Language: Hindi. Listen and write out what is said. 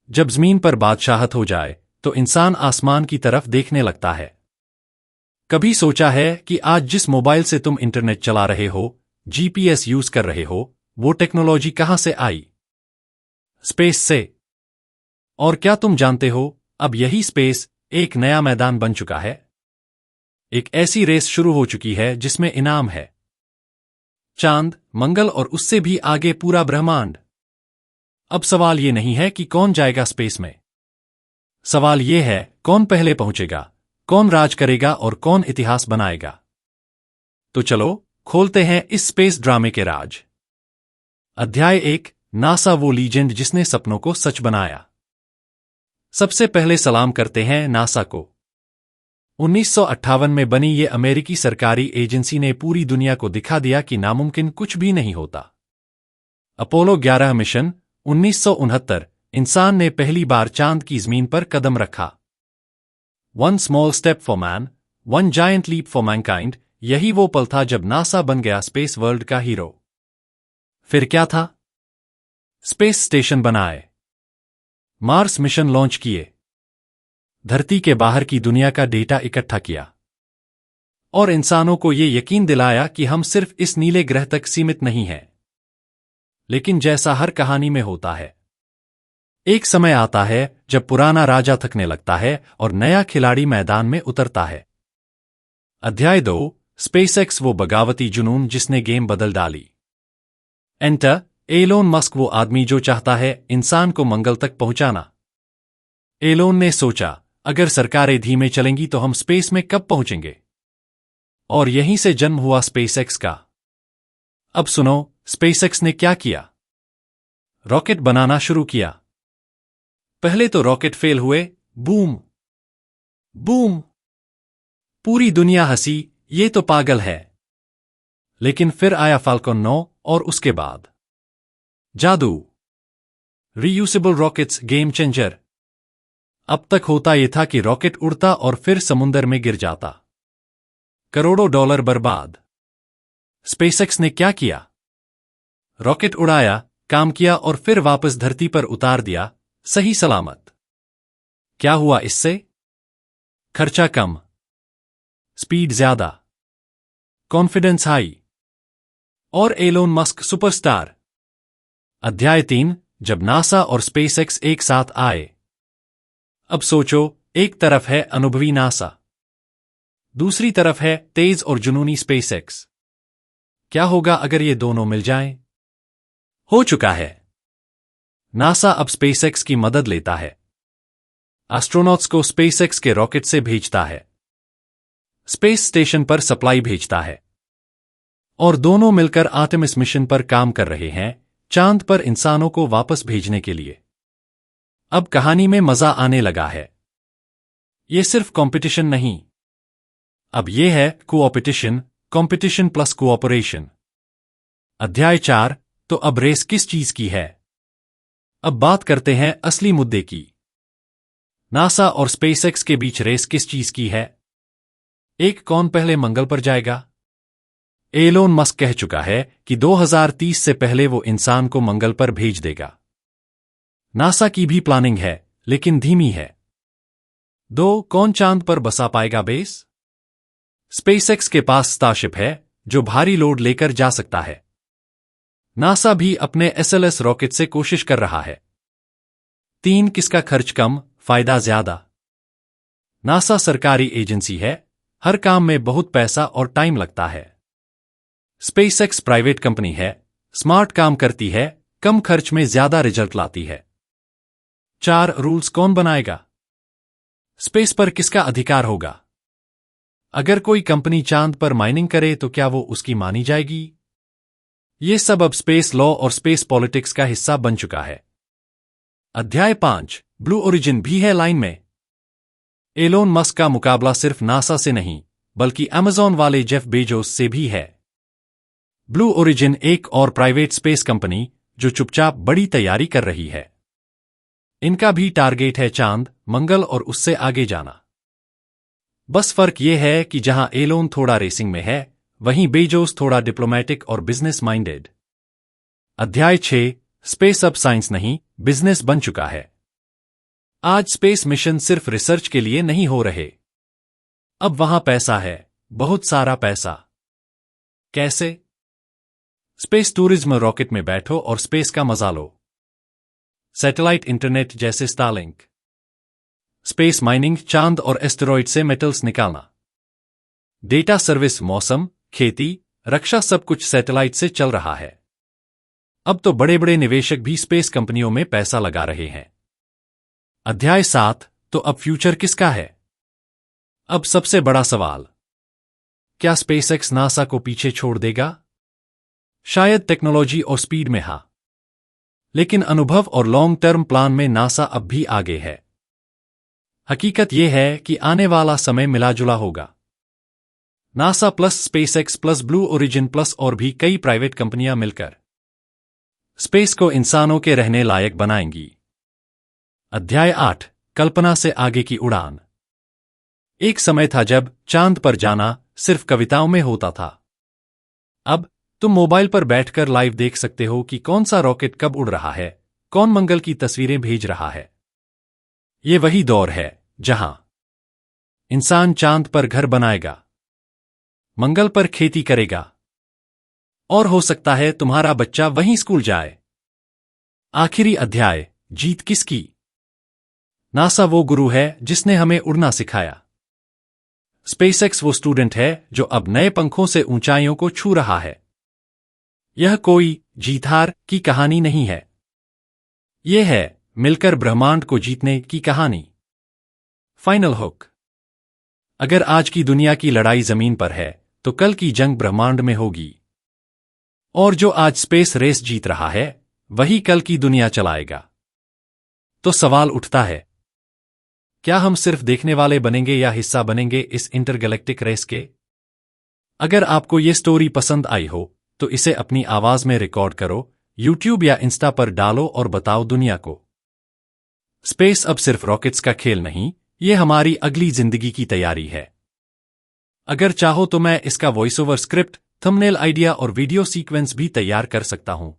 जब जमीन पर बादशाहत हो जाए तो इंसान आसमान की तरफ देखने लगता है। कभी सोचा है कि आज जिस मोबाइल से तुम इंटरनेट चला रहे हो, जीपीएस यूज कर रहे हो, वो टेक्नोलॉजी कहां से आई? स्पेस से। और क्या तुम जानते हो, अब यही स्पेस एक नया मैदान बन चुका है। एक ऐसी रेस शुरू हो चुकी है जिसमें इनाम है चांद, मंगल और उससे भी आगे पूरा ब्रह्मांड। अब सवाल ये नहीं है कि कौन जाएगा स्पेस में। सवाल ये है कौन पहले पहुंचेगा, कौन राज करेगा और कौन इतिहास बनाएगा। तो चलो खोलते हैं इस स्पेस ड्रामे के राज। अध्याय 1, नासा वो लीजेंड जिसने सपनों को सच बनाया। सबसे पहले सलाम करते हैं नासा को। 1958 में बनी ये अमेरिकी सरकारी एजेंसी ने पूरी दुनिया को दिखा दिया कि नामुमकिन कुछ भी नहीं होता। अपोलो 11 मिशन 1969, इंसान ने पहली बार चांद की जमीन पर कदम रखा। One small step for man, one giant leap for mankind, यही वो पल था जब नासा बन गया स्पेस वर्ल्ड का हीरो। फिर क्या था? स्पेस स्टेशन बनाए, मार्स मिशन लॉन्च किए, धरती के बाहर की दुनिया का डेटा इकट्ठा किया और इंसानों को ये यकीन दिलाया कि हम सिर्फ इस नीले ग्रह तक सीमित नहीं हैं। लेकिन जैसा हर कहानी में होता है, एक समय आता है जब पुराना राजा थकने लगता है और नया खिलाड़ी मैदान में उतरता है। अध्याय 2, स्पेसएक्स वो बगावती जुनून जिसने गेम बदल डाली। एंटर एलोन मस्क, वो आदमी जो चाहता है इंसान को मंगल तक पहुंचाना। एलोन ने सोचा, अगर सरकारें धीमे चलेंगी तो हम स्पेस में कब पहुंचेंगे? और यहीं से जन्म हुआ स्पेसएक्स का। अब सुनो, स्पेसएक्स ने क्या किया। रॉकेट बनाना शुरू किया। पहले तो रॉकेट फेल हुए, बूम बूम, पूरी दुनिया हंसी, ये तो पागल है। लेकिन फिर आया फाल्कन 9 और उसके बाद जादू। Reusable rockets game changer. अब तक होता यह था कि रॉकेट उड़ता और फिर समुंदर में गिर जाता, करोड़ों डॉलर बर्बाद। स्पेसएक्स ने क्या किया? रॉकेट उड़ाया, काम किया और फिर वापस धरती पर उतार दिया, सही सलामत। क्या हुआ इससे? खर्चा कम, स्पीड ज्यादा, कॉन्फिडेंस हाई और एलोन मस्क सुपरस्टार। अध्याय 3, जब नासा और स्पेसएक्स एक साथ आए। अब सोचो, एक तरफ है अनुभवी नासा, दूसरी तरफ है तेज और जुनूनी स्पेसएक्स। क्या होगा अगर ये दोनों मिल जाएं? हो चुका है। नासा अब स्पेसएक्स की मदद लेता है, एस्ट्रोनॉट्स को स्पेसएक्स के रॉकेट से भेजता है, स्पेस स्टेशन पर सप्लाई भेजता है और दोनों मिलकर आर्टेमिस मिशन पर काम कर रहे हैं, चांद पर इंसानों को वापस भेजने के लिए। अब कहानी में मजा आने लगा है। ये सिर्फ कंपटीशन नहीं, अब ये है कोऑपरेशन, कंपटीशन प्लस कोऑपरेशन। अध्याय 4, तो अब रेस किस चीज की है? अब बात करते हैं असली मुद्दे की। नासा और स्पेसएक्स के बीच रेस किस चीज की है? एक, कौन पहले मंगल पर जाएगा? एलोन मस्क कह चुका है कि 2030 से पहले वो इंसान को मंगल पर भेज देगा। नासा की भी प्लानिंग है, लेकिन धीमी है। 2, कौन चांद पर बसा पाएगा बेस? स्पेसएक्स के पास स्टारशिप है जो भारी लोड लेकर जा सकता है। नासा भी अपने एसएलएस रॉकेट से कोशिश कर रहा है। 3, किसका खर्च कम, फायदा ज्यादा? नासा सरकारी एजेंसी है, हर काम में बहुत पैसा और टाइम लगता है। स्पेसएक्स प्राइवेट कंपनी है, स्मार्ट काम करती है, कम खर्च में ज्यादा रिजल्ट लाती है। 4, रूल्स कौन बनाएगा? स्पेस पर किसका अधिकार होगा? अगर कोई कंपनी चांद पर माइनिंग करे तो क्या वो उसकी मानी जाएगी? ये सब अब स्पेस लॉ और स्पेस पॉलिटिक्स का हिस्सा बन चुका है। अध्याय 5, ब्लू ओरिजिन भी है लाइन में। एलोन मस्क का मुकाबला सिर्फ नासा से नहीं, बल्कि अमेज़न वाले जेफ बेजोस से भी है। ब्लू ओरिजिन एक और प्राइवेट स्पेस कंपनी जो चुपचाप बड़ी तैयारी कर रही है। इनका भी टारगेट है चांद, मंगल और उससे आगे जाना। बस फर्क यह है कि जहां एलोन थोड़ा रेसिंग में है, वहीं बेजोस थोड़ा डिप्लोमेटिक और बिजनेस माइंडेड। अध्याय 6, स्पेस अब साइंस नहीं, बिजनेस बन चुका है। आज स्पेस मिशन सिर्फ रिसर्च के लिए नहीं हो रहे। अब वहां पैसा है, बहुत सारा पैसा। कैसे? स्पेस टूरिज्म, रॉकेट में बैठो और स्पेस का मजा लो। सैटेलाइट इंटरनेट जैसे स्टारलिंक। स्पेस माइनिंग, चांद और एस्टेरॉइड से मेटल्स निकालना। डेटा सर्विस, मौसम, खेती, रक्षा, सब कुछ सैटेलाइट से चल रहा है। अब तो बड़े बड़े निवेशक भी स्पेस कंपनियों में पैसा लगा रहे हैं। अध्याय 7। तो अब फ्यूचर किसका है? अब सबसे बड़ा सवाल, क्या स्पेसएक्स नासा को पीछे छोड़ देगा? शायद टेक्नोलॉजी और स्पीड में हाँ, लेकिन अनुभव और लॉन्ग टर्म प्लान में नासा अब भी आगे है। हकीकत यह है कि आने वाला समय मिला जुला होगा। NASA plus SpaceX plus blue origin plus और भी कई प्राइवेट कंपनियां मिलकर स्पेस को इंसानों के रहने लायक बनाएंगी। अध्याय 8। कल्पना से आगे की उड़ान। एक समय था जब चांद पर जाना सिर्फ कविताओं में होता था। अब तुम मोबाइल पर बैठकर लाइव देख सकते हो कि कौन सा रॉकेट कब उड़ रहा है, कौन मंगल की तस्वीरें भेज रहा है। ये वही दौर है जहां इंसान चांद पर घर बनाएगा, मंगल पर खेती करेगा, और हो सकता है तुम्हारा बच्चा वहीं स्कूल जाए। आखिरी अध्याय, जीत किसकी? नासा वो गुरु है जिसने हमें उड़ना सिखाया। स्पेसएक्स वो स्टूडेंट है जो अब नए पंखों से ऊंचाइयों को छू रहा है। यह कोई जीत हार की कहानी नहीं है, यह है मिलकर ब्रह्मांड को जीतने की कहानी। Final hook. अगर आज की दुनिया की लड़ाई जमीन पर है तो कल की जंग ब्रह्मांड में होगी, और जो आज स्पेस रेस जीत रहा है वही कल की दुनिया चलाएगा। तो सवाल उठता है, क्या हम सिर्फ देखने वाले बनेंगे या हिस्सा बनेंगे इस इंटरगैलेक्टिक रेस के? अगर आपको ये स्टोरी पसंद आई हो तो इसे अपनी आवाज में रिकॉर्ड करो, यूट्यूब या इंस्टा पर डालो और बताओ दुनिया को। स्पेस अब सिर्फ रॉकेट्स का खेल नहीं, ये हमारी अगली जिंदगी की तैयारी है। अगर चाहो तो मैं इसका voice over script, thumbnail idea और वीडियो सीक्वेंस भी तैयार कर सकता हूं।